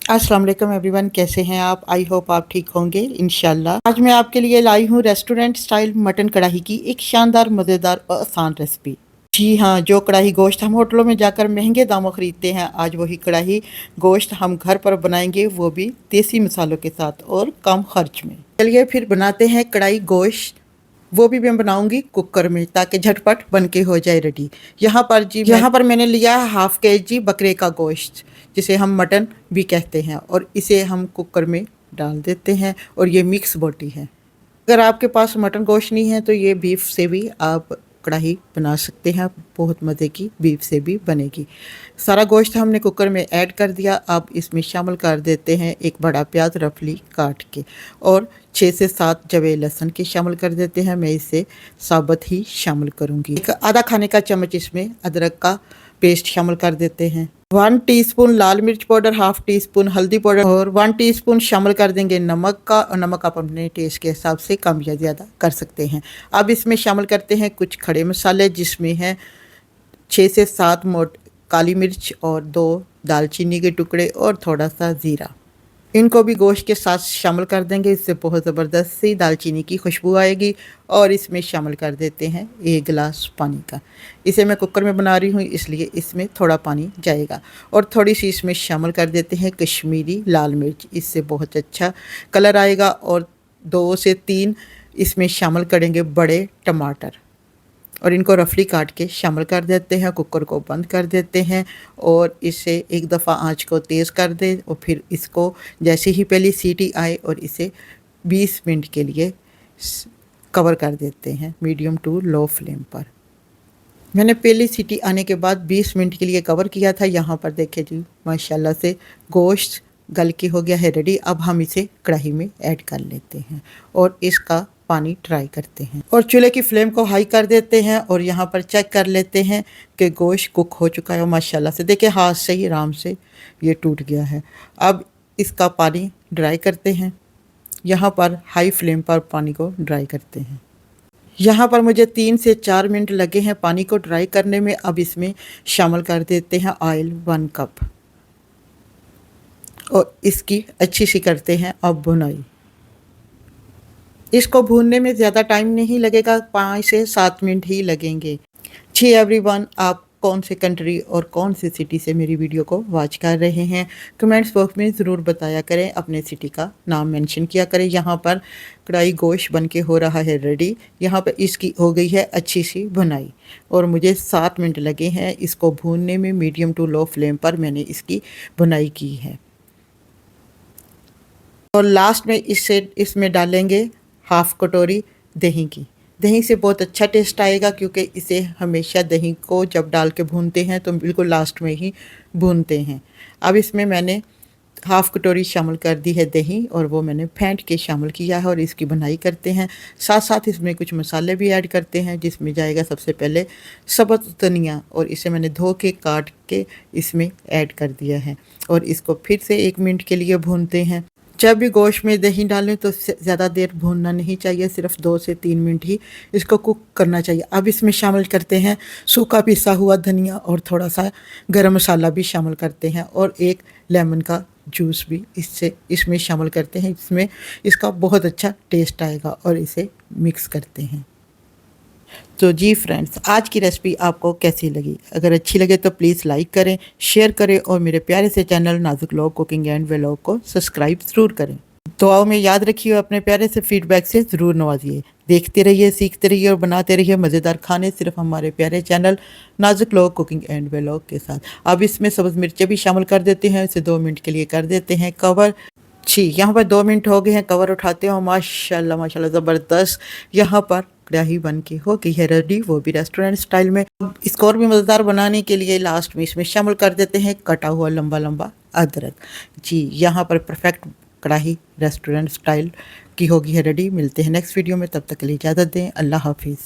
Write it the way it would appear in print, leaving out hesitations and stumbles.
अस्सलाम वालेकुम एवरीवन, कैसे हैं आप? आई होप आप ठीक होंगे इंशाल्लाह। आज मैं आपके लिए लाई हूँ रेस्टोरेंट स्टाइल मटन कढ़ाई की एक शानदार, मज़ेदार और आसान रेसिपी। जी हाँ, जो कढ़ाई गोश्त हम होटलों में जाकर महंगे दामों खरीदते हैं, आज वही कढ़ाई गोश्त हम घर पर बनाएंगे, वो भी देसी मसालों के साथ और कम खर्च में। चलिए फिर बनाते हैं कढ़ाई गोश्त। वो भी मैं बनाऊंगी कुकर में ताकि झटपट बन के हो जाए रेडी। यहाँ पर मैंने लिया है हाफ केजी बकरे का गोश्त, जिसे हम मटन भी कहते हैं, और इसे हम कुकर में डाल देते हैं। और ये मिक्स बोटी है। अगर आपके पास मटन गोश्त नहीं है तो ये बीफ से भी आप कढ़ाई बना सकते हैं, बहुत मज़े की बीफ से भी बनेगी। सारा गोश्त हमने कुकर में ऐड कर दिया। अब इसमें शामिल कर देते हैं एक बड़ा प्याज रफली काट के, और 6 से 7 जवे लहसुन के शामिल कर देते हैं। मैं इसे साबुत ही शामिल करूँगी। एक आधा खाने का चम्मच इसमें अदरक का पेस्ट शामिल कर देते हैं। 1 टीस्पून लाल मिर्च पाउडर, हाफ टी स्पून हल्दी पाउडर और 1 टीस्पून शामिल कर देंगे नमक का, और नमक आप अपने टेस्ट के हिसाब से कम या ज़्यादा कर सकते हैं। अब इसमें शामिल करते हैं कुछ खड़े मसाले, जिसमें हैं 6 से 7 मोट काली मिर्च और 2 दालचीनी के टुकड़े और थोड़ा सा ज़ीरा। इनको भी गोश्त के साथ शामिल कर देंगे, इससे बहुत ज़बरदस्त सी दालचीनी की खुशबू आएगी। और इसमें शामिल कर देते हैं 1 गिलास पानी का। इसे मैं कुकर में बना रही हूँ, इसलिए इसमें थोड़ा पानी जाएगा। और थोड़ी सी इसमें शामिल कर देते हैं कश्मीरी लाल मिर्च, इससे बहुत अच्छा कलर आएगा। और 2 से 3 इसमें शामिल करेंगे बड़े टमाटर, और इनको रफली काट के शामिल कर देते हैं। कुकर को बंद कर देते हैं और इसे एक दफ़ा आंच को तेज़ कर दें, और फिर इसको जैसे ही पहली सीटी आए और इसे 20 मिनट के लिए कवर कर देते हैं मीडियम टू लो फ्लेम पर। मैंने पहली सीटी आने के बाद 20 मिनट के लिए कवर किया था। यहाँ पर देखिए जी, माशाल्लाह से गोश्त गल के हो गया है रेडी। अब हम इसे कढ़ाई में ऐड कर लेते हैं और इसका पानी ट्राई करते हैं, और चूल्हे की फ्लेम को हाई कर देते हैं। और यहाँ पर चेक कर लेते हैं कि गोश्त कुक हो चुका है। माशाल्लाह से देखिए, हाथ से ही आराम से ये टूट गया है। अब इसका पानी ड्राई करते हैं। यहाँ पर हाई फ्लेम पर पानी को ड्राई करते हैं। यहाँ पर मुझे 3 से 4 मिनट लगे हैं पानी को ड्राई करने में। अब इसमें शामिल कर देते हैं ऑयल 1 कप, और इसकी अच्छी सी करते हैं अब भुनाई। इसको भूनने में ज़्यादा टाइम नहीं लगेगा, 5 से 7 मिनट ही लगेंगे। जी एवरीवन, आप कौन से कंट्री और कौन सी सिटी से मेरी वीडियो को वॉच कर रहे हैं, कमेंट्स बॉक्स में ज़रूर बताया करें। अपने सिटी का नाम मेंशन किया करें। यहाँ पर कढ़ाई गोश्त बन के हो रहा है रेडी। यहाँ पर इसकी हो गई है अच्छी सी भुनाई, और मुझे 7 मिनट लगे हैं इसको भूनने में। मीडियम टू लो फ्लेम पर मैंने इसकी भुनाई की है। और लास्ट में इसमें डालेंगे हाफ़ कटोरी दही की। दही से बहुत अच्छा टेस्ट आएगा, क्योंकि इसे हमेशा दही को जब डाल के भूनते हैं तो बिल्कुल लास्ट में ही भूनते हैं। अब इसमें मैंने हाफ़ कटोरी शामिल कर दी है दही, और वो मैंने फेंट के शामिल किया है, और इसकी भुनाई करते हैं। साथ साथ इसमें कुछ मसाले भी ऐड करते हैं, जिसमें जाएगा सबसे पहले सबूत धनिया, और इसे मैंने धो के काट के इसमें ऐड कर दिया है। और इसको फिर से 1 मिनट के लिए भूनते हैं। जब भी गोश्त में दही डालें तो ज़्यादा देर भूनना नहीं चाहिए, सिर्फ 2 से 3 मिनट ही इसको कुक करना चाहिए। अब इसमें शामिल करते हैं सूखा पिसा हुआ धनिया, और थोड़ा सा गरम मसाला भी शामिल करते हैं, और 1 लेमन का जूस भी इसमें शामिल करते हैं। इसमें इसका बहुत अच्छा टेस्ट आएगा, और इसे मिक्स करते हैं। तो जी फ्रेंड्स, आज की रेसिपी आपको कैसी लगी? अगर अच्छी लगे तो प्लीज़ लाइक करें, शेयर करें, और मेरे प्यारे से चैनल नाजुक लोग कुकिंग एंड व्लॉग को सब्सक्राइब ज़रूर करें। दुआओं में याद रखिए, अपने प्यारे से फीडबैक से ज़रूर नवाजिए। देखते रहिए, सीखते रहिए और बनाते रहिए मज़ेदार खाने, सिर्फ हमारे प्यारे चैनल नाजुक लोग कुकिंग एंड व्लॉग के साथ। अब इसमें सब्ज़ मिर्चें भी शामिल कर देते हैं। इसे 2 मिनट के लिए कर देते हैं कवर। जी, यहाँ पर 2 मिनट हो गए हैं, कवर उठाते हो। माशाल्लाह माशाल्लाह ज़बरदस्त यहाँ पर कढ़ाई बन के हो गई है रेडी, वो भी रेस्टोरेंट स्टाइल में। इसको और भी मज़ेदार बनाने के लिए लास्ट में इसमें शामिल कर देते हैं कटा हुआ लंबा लंबा अदरक। जी, यहाँ पर परफेक्ट कढ़ाई रेस्टोरेंट स्टाइल की होगी है रेडी। मिलते हैं नेक्स्ट वीडियो में, तब तक के लिए इजाज़त दें। अल्लाह हाफिज़।